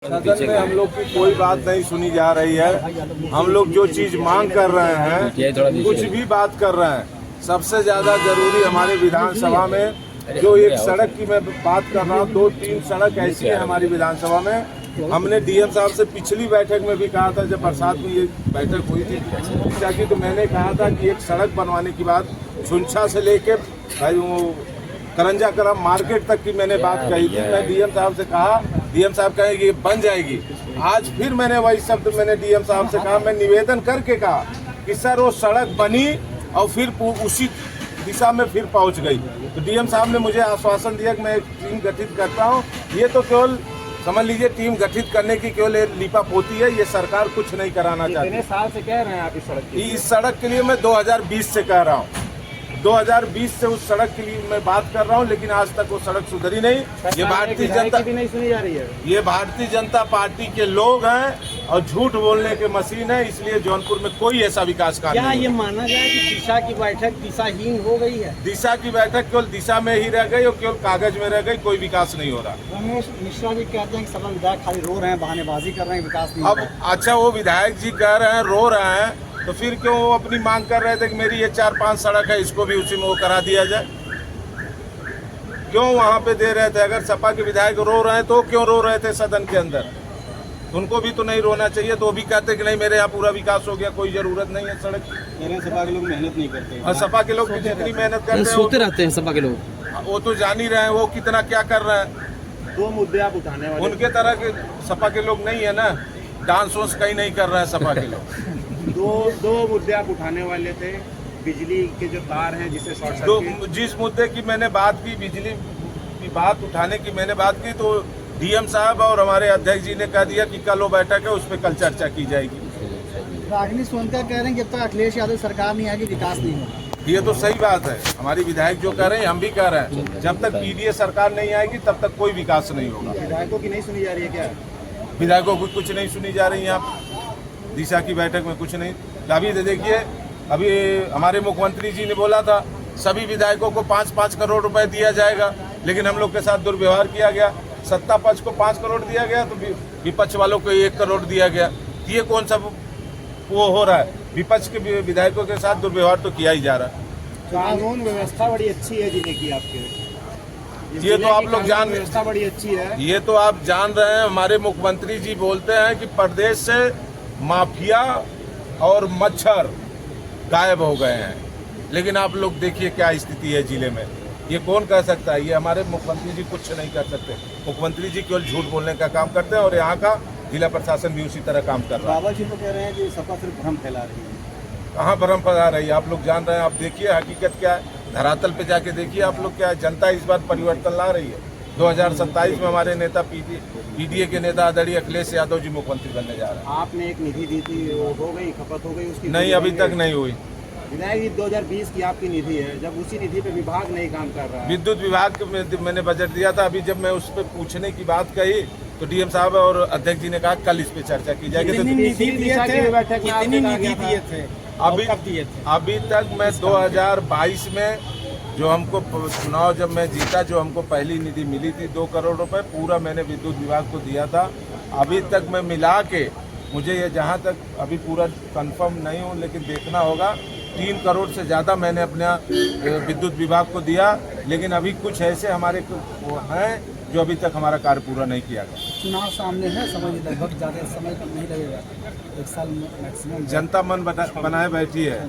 सदन में हम लोग की कोई बात नहीं सुनी जा रही है। हम लोग जो चीज मांग कर रहे हैं, कुछ भी बात कर रहे हैं, सबसे ज्यादा जरूरी हमारे विधानसभा में जो एक सड़क की मैं बात कर रहा हूँ, 2-3 सड़क ऐसी है हमारी विधानसभा में। हमने डीएम साहब से पिछली बैठक में भी कहा था, जब बरसात में ये बैठक हुई थी ताकि, तो मैंने कहा था कि एक सड़क बनवाने की बात सुनछा से लेके भाई वो करंजा करम मार्केट तक की मैंने बात कही थी। मैं डीएम साहब से कहा, डीएम साहब कहे कि बन जाएगी। आज फिर मैंने वही शब्द मैंने डीएम साहब से कहा, मैं निवेदन करके कहा कि सर वो सड़क बनी और फिर उसी दिशा में फिर पहुंच गई। तो डीएम साहब ने मुझे आश्वासन दिया कि मैं एक टीम गठित करता हूं। ये तो केवल समझ लीजिए टीम गठित करने की केवल लिपा पोती है, ये सरकार कुछ नहीं कराना चाहती। कितने साल से कह रहे हैं आप इस सड़क की? इस सड़क के लिए मैं 2020 से कह रहा हूँ, 2020 से उस सड़क के लिए मैं बात कर रहा हूं, लेकिन आज तक वो सड़क सुधरी नहीं। ये भारतीय जनता भी नहीं सुनी जा रही है। ये भारतीय जनता पार्टी के लोग हैं और झूठ बोलने के मशीन है, इसलिए जौनपुर में कोई ऐसा विकास कार्य क्या नहीं। ये माना जाए कि दिशा की बैठक दिशाहीन हो गई है? दिशा की बैठक केवल दिशा में ही रह गई और केवल कागज में रह गई, कोई विकास नहीं हो रहा। रमेश मिश्रा जी कहते हैं कि सभी विधायक खाली रो रहे हैं, बहानेबाजी कर रहे हैं, विकास नहीं हो अब रहा। अच्छा, वो विधायक जी कह रहे हैं, रो रहे हैं, तो फिर क्यों वो अपनी मांग कर रहे थे कि मेरी ये 4-5 सड़क है, इसको भी उसी में वो करा दिया जाए? क्यों वहाँ पे दे रहे थे? अगर सपा के विधायक रो रहे हैं तो क्यों रो रहे थे सदन के अंदर? उनको भी तो नहीं रोना चाहिए। तो वो भी कहते कि नहीं मेरे यहाँ पूरा विकास हो गया, कोई जरूरत नहीं है सड़क की। सपा के लोग मेहनत नहीं करते और सपा के लोग जितनी मेहनत करते हैं, सोते रहते हैं सपा के लोग, वो तो जान ही रहे हैं वो कितना क्या कर रहे हैं। 2 मुद्दे आप उठाने वाले, उनके तरह के सपा के लोग नहीं है ना, डांस वांस कहीं नहीं कर रहे हैं सपा के लोग। दो मुद्दे आप उठाने वाले थे, बिजली के जो तार हैं जिससे शॉर्ट सर्किट। जिस मुद्दे की मैंने बात की, बिजली की बात उठाने की मैंने बात की, तो डीएम साहब और हमारे अध्यक्ष जी ने कह दिया कि कल वो बैठक है, उस पर कल चर्चा की जाएगी। रागिनी सोनकर कह रहे हैं जब तक अखिलेश यादव सरकार नहीं आएगी विकास नहीं होगा। ये तो सही बात है, हमारी विधायक जो कह रहे हैं हम भी कह रहे हैं, जब तक पीडीए सरकार नहीं आएगी तब तक कोई विकास नहीं होगा। विधायकों की नहीं सुनी जा रही है क्या? विधायकों की कुछ नहीं सुनी जा रही है। आप दिशा की बैठक में कुछ नहीं। अभी देखिए, अभी हमारे मुख्यमंत्री जी ने बोला था सभी विधायकों को 5-5 करोड़ रुपए दिया जाएगा, लेकिन हम लोग के साथ दुर्व्यवहार किया गया। सत्ता पक्ष को 5 करोड़ दिया गया तो विपक्ष वालों को 1 करोड़ दिया गया। ये कौन सा वो हो रहा है? विपक्ष के विधायकों के साथ दुर्व्यवहार तो किया ही जा रहा है। कानून व्यवस्था बड़ी अच्छी है जिले की आपके, ये तो आप लोग जान, व्यवस्था बड़ी अच्छी है, ये तो आप जान रहे हैं। हमारे मुख्यमंत्री जी बोलते हैं कि प्रदेश से माफिया और मच्छर गायब हो गए हैं, लेकिन आप लोग देखिए क्या स्थिति है जिले में। ये कौन कह सकता है? ये हमारे मुख्यमंत्री जी कुछ नहीं कर सकते। मुख्यमंत्री जी केवल झूठ बोलने का काम करते हैं और यहाँ का जिला प्रशासन भी उसी तरह काम कर रहा है। बाबा जी तो कह रहे हैं कि सपा सिर्फ भ्रम फैला रही है। कहाँ भ्रम फैला रही है? आप लोग जान रहे हैं। आप देखिए हकीकत क्या है, धरातल पे जाके देखिए आप लोग क्या है। जनता इस बार परिवर्तन ला रही है। 2027 में हमारे नेता पीडीए के नेता आदरणीय अखिलेश यादव जी मुख्यमंत्री बनने जा रहे हैं। आपने एक निधि दी थी, वो हो गई, खपत हो गई उसकी? नहीं, अभी तक नहीं हुई। विधायक जी 2020 की आपकी निधि है, जब उसी निधि पे विभाग नहीं काम कर रहा है। विद्युत विभाग में मैंने बजट दिया था। अभी जब मैं उस पर पूछने की बात कही तो डीएम साहब और अध्यक्ष जी ने कहा कल इस पे चर्चा की जाएगी। तो अभी तक मैं 2022 में जो हमको चुनाव जब मैं जीता, जो हमको पहली निधि मिली थी 2 करोड़ रुपए, पूरा मैंने विद्युत विभाग को दिया था। अभी तक मैं मिला के, मुझे ये जहाँ तक अभी पूरा कंफर्म नहीं हूँ, लेकिन देखना होगा, 3 करोड़ से ज़्यादा मैंने अपना विद्युत विभाग को दिया। लेकिन अभी कुछ ऐसे हमारे वो हैं जो अभी तक हमारा कार्य पूरा नहीं किया गया। चुनाव सामने है, समझ लगभग ज़्यादा समय नहीं लगेगा, 1 साल मैक्सिमम। जनता मन बनाए बैठी है।